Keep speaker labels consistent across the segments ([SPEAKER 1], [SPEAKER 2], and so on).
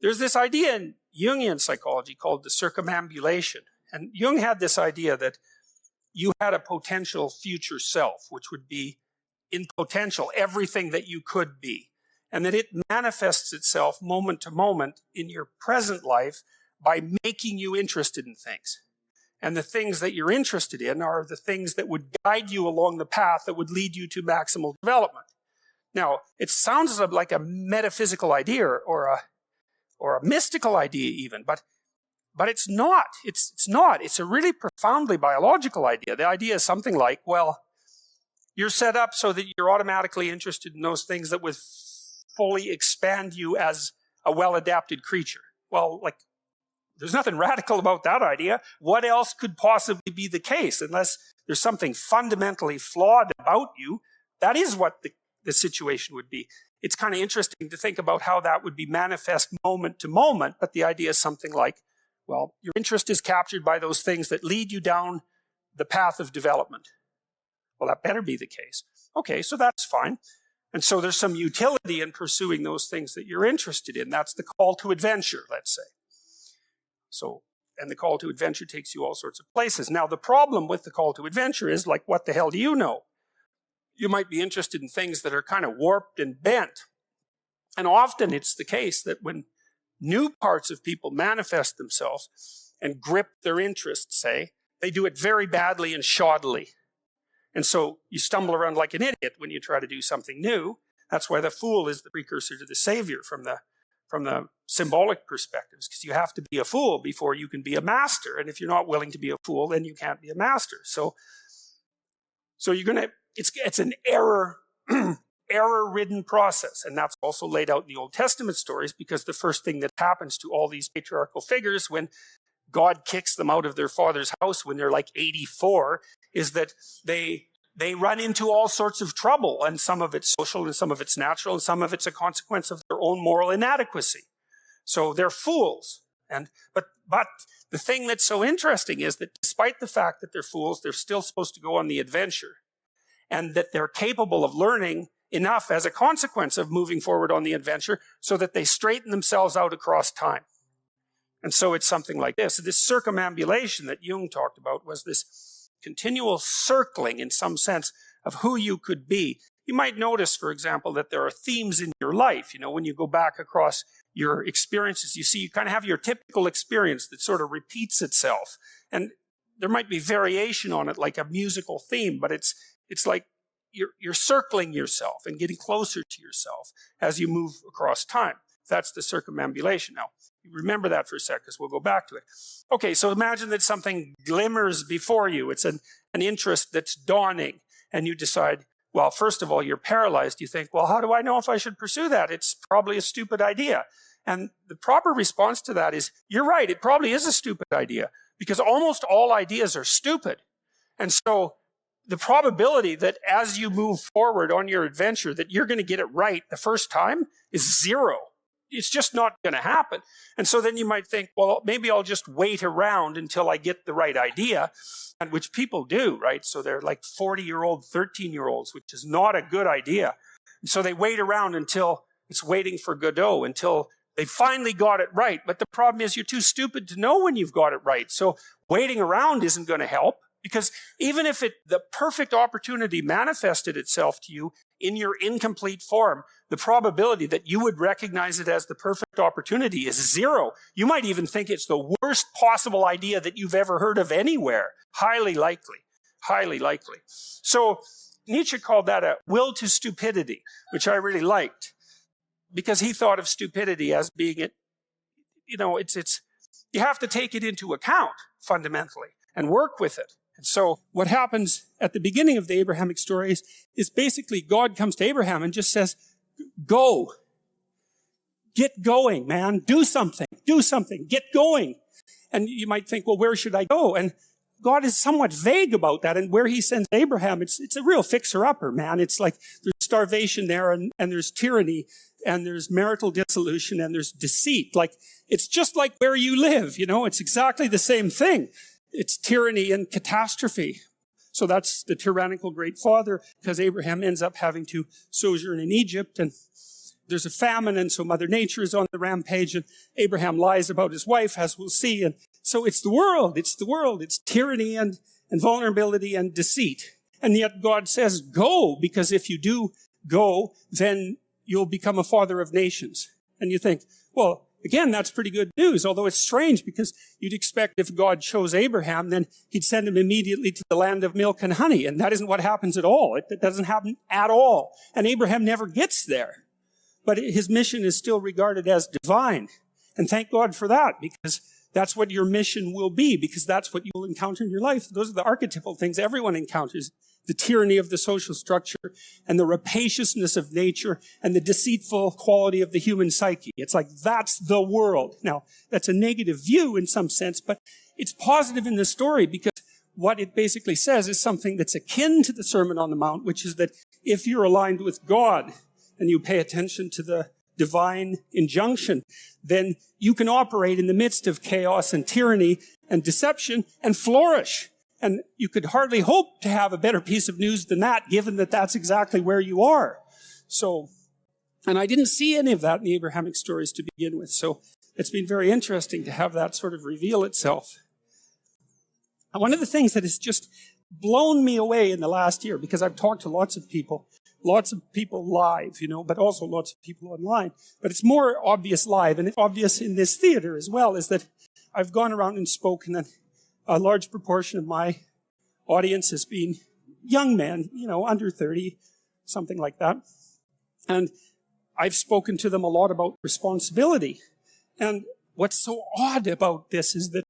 [SPEAKER 1] there's this idea in Jungian psychology called the circumambulation. And Jung had this idea that you had a potential future self, which would be in potential everything that you could be. And that it manifests itself moment to moment in your present life by making you interested in things. And the things that you're interested in are the things that would guide you along the path that would lead you to maximal development. Now, it sounds like a metaphysical idea or a mystical idea even, but it's not. It's not. It's a really profoundly biological idea. The idea is something like, well, you're set up so that you're automatically interested in those things that would fully expand you as a well-adapted creature. Well, like, there's nothing radical about that idea. What else could possibly be the case? Unless there's something fundamentally flawed about you, that is what the situation would be. It's kind of interesting to think about how that would be manifest moment to moment, but the idea is something like, well, your interest is captured by those things that lead you down the path of development. Well, that better be the case. Okay, so that's fine. And so there's some utility in pursuing those things that you're interested in. That's the call to adventure, let's say. So, and the call to adventure takes you all sorts of places. Now, the problem with the call to adventure is, like, what the hell do you know? You might be interested in things that are kind of warped and bent. And often it's the case that when new parts of people manifest themselves and grip their interests, say, they do it very badly and shoddily. And so you stumble around like an idiot when you try to do something new. That's why the fool is the precursor to the savior from the symbolic perspectives, because you have to be a fool before you can be a master. And if you're not willing to be a fool, then you can't be a master. So you're going to, it's an error-ridden process. And that's also laid out in the Old Testament stories, because the first thing that happens to all these patriarchal figures when God kicks them out of their father's house when they're like 84 is that they run into all sorts of trouble, and some of it's social and some of it's natural and some of it's a consequence of their own moral inadequacy. So they're fools. But the thing that's so interesting is that despite the fact that they're fools, they're still supposed to go on the adventure, and that they're capable of learning enough as a consequence of moving forward on the adventure so that they straighten themselves out across time. And so it's something like this. This circumambulation that Jung talked about was this continual circling, in some sense, of who you could be. You might notice, for example, that there are themes in your life. You know, when you go back across your experiences, you see you kind of have your typical experience that sort of repeats itself. And there might be variation on it, like a musical theme, but it's like you're circling yourself and getting closer to yourself as you move across time. That's the circumambulation. Now, remember that for a sec, because we'll go back to it. Okay, so imagine that something glimmers before you. It's an interest that's dawning, and you decide, well, first of all, you're paralyzed. You think, well, how do I know if I should pursue that? It's probably a stupid idea. And the proper response to that is, you're right, it probably is a stupid idea, because almost all ideas are stupid. And so the probability that as you move forward on your adventure that you're going to get it right the first time is zero. It's just not going to happen. And so then you might think, well, maybe I'll just wait around until I get the right idea, and which people do, right? So they're like 40-year-old, 13-year-olds, which is not a good idea. And so they wait around until it's waiting for Godot, until they finally got it right. But the problem is you're too stupid to know when you've got it right. So waiting around isn't going to help, because even if the perfect opportunity manifested itself to you in your incomplete form, the probability that you would recognize it as the perfect opportunity is zero. You might even think it's the worst possible idea that you've ever heard of anywhere. Highly likely. Highly likely. So Nietzsche called that a will to stupidity, which I really liked, because he thought of stupidity as being it, you know, it's you have to take it into account fundamentally and work with it. And so what happens at the beginning of the Abrahamic stories is basically God comes to Abraham and just says, go. Get going, man. Do something. Do something. Get going. And you might think, well, where should I go? And God is somewhat vague about that. And where he sends Abraham, it's a real fixer-upper, man. It's like there's starvation there, and there's tyranny, and there's marital dissolution, and there's deceit. Like, it's just like where you live, you know? It's exactly the same thing. It's tyranny and catastrophe. So that's the tyrannical great father, because Abraham ends up having to sojourn in Egypt. And there's a famine, and so Mother Nature is on the rampage, and Abraham lies about his wife, as we'll see. And so it's the world, it's tyranny and vulnerability and deceit. And yet God says, go, because if you do go, then you'll become a father of nations. And you think, well, again, that's pretty good news, although it's strange because you'd expect if God chose Abraham, then he'd send him immediately to the land of milk and honey. And that isn't what happens at all. It doesn't happen at all. And Abraham never gets there. But his mission is still regarded as divine. And thank God for that, because that's what your mission will be, because that's what you will encounter in your life. Those are the archetypal things everyone encounters. The tyranny of the social structure, and the rapaciousness of nature, and the deceitful quality of the human psyche. It's like, that's the world. Now, that's a negative view in some sense, but it's positive in the story, because what it basically says is something that's akin to the Sermon on the Mount, which is that if you're aligned with God, and you pay attention to the divine injunction, then you can operate in the midst of chaos and tyranny and deception and flourish. And you could hardly hope to have a better piece of news than that, given that that's exactly where you are. So, and I didn't see any of that in the Abrahamic stories to begin with. So it's been very interesting to have that sort of reveal itself. And one of the things that has just blown me away in the last year, because I've talked to lots of people live, but also lots of people online. But it's more obvious live, and it's obvious in this theater as well, is that I've gone around and spoken, and a large proportion of my audience has been young men, under 30, something like that. And I've spoken to them a lot about responsibility. And what's so odd about this is that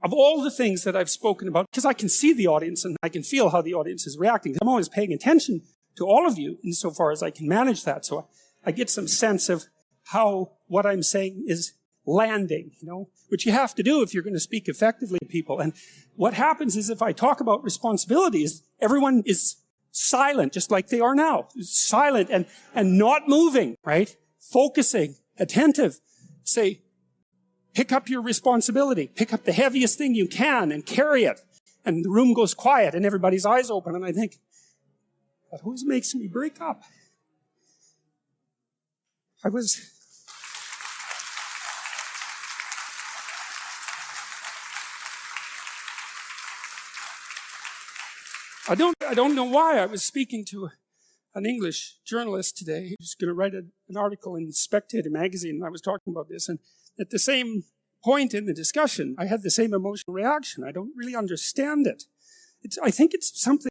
[SPEAKER 1] of all the things that I've spoken about, because I can see the audience and I can feel how the audience is reacting, I'm always paying attention to all of you insofar as I can manage that. So I get some sense of how what I'm saying is landing, which you have to do if you're going to speak effectively to people. And what happens is if I talk about responsibilities, everyone is silent, just like they are now. Silent and not moving, right? Focusing, attentive. Say, pick up your responsibility. Pick up the heaviest thing you can and carry it. And the room goes quiet and everybody's eyes open. And I think, that always makes me break up. I don't know why. I was speaking to an English journalist today. He was going to write an article in Spectator magazine, and I was talking about this. And at the same point in the discussion, I had the same emotional reaction. I don't really understand it. I think it's something,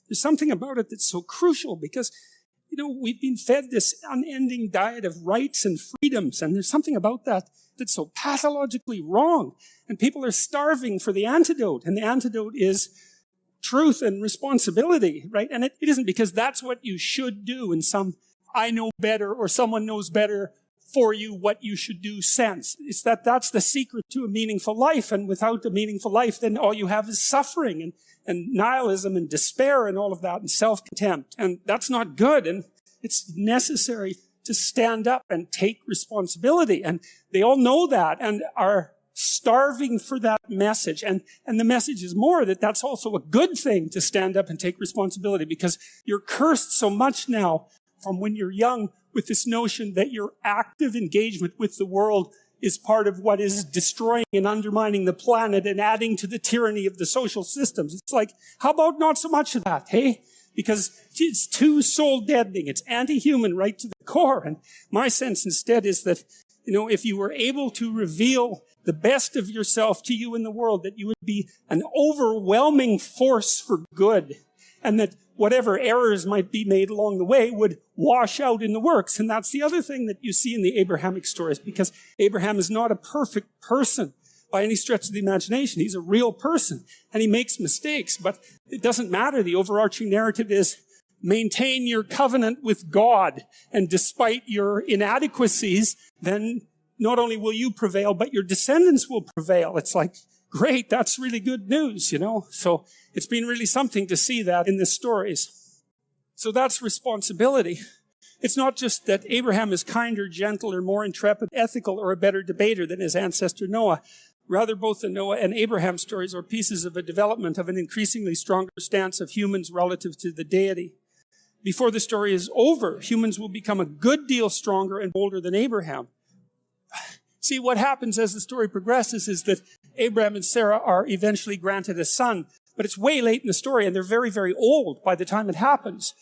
[SPEAKER 1] there's something about it that's so crucial because, we've been fed this unending diet of rights and freedoms, and there's something about that that's so pathologically wrong. And people are starving for the antidote, and the antidote is truth and responsibility, right? And it isn't because that's what you should do in some I know better or someone knows better for you what you should do sense. It's that's the secret to a meaningful life. And without a meaningful life, then all you have is suffering and nihilism and despair and all of that and self-contempt. And that's not good. And it's necessary to stand up and take responsibility. And they all know that and are starving for that message. And the message is more that that's also a good thing to stand up and take responsibility because you're cursed so much now from when you're young with this notion that your active engagement with the world is part of what is destroying and undermining the planet and adding to the tyranny of the social systems. It's like, how about not so much of that, hey? Because it's too soul-deadening. It's anti-human right to the core. And my sense instead is that, if you were able to reveal the best of yourself to you in the world, that you would be an overwhelming force for good, and that whatever errors might be made along the way would wash out in the works. And that's the other thing that you see in the Abrahamic stories, because Abraham is not a perfect person by any stretch of the imagination. He's a real person, and he makes mistakes, but it doesn't matter. The overarching narrative is maintain your covenant with God, and despite your inadequacies, then not only will you prevail, but your descendants will prevail. It's like, great, that's really good news, So it's been really something to see that in the stories. So that's responsibility. It's not just that Abraham is kinder, gentler, more intrepid, ethical, or a better debater than his ancestor Noah. Rather, both the Noah and Abraham stories are pieces of a development of an increasingly stronger stance of humans relative to the deity. before the story is over, humans will become a good deal stronger and bolder than Abraham. See, what happens as the story progresses is that Abraham and Sarah are eventually granted a son, but it's way late in the story, and they're very, very old by the time it happens.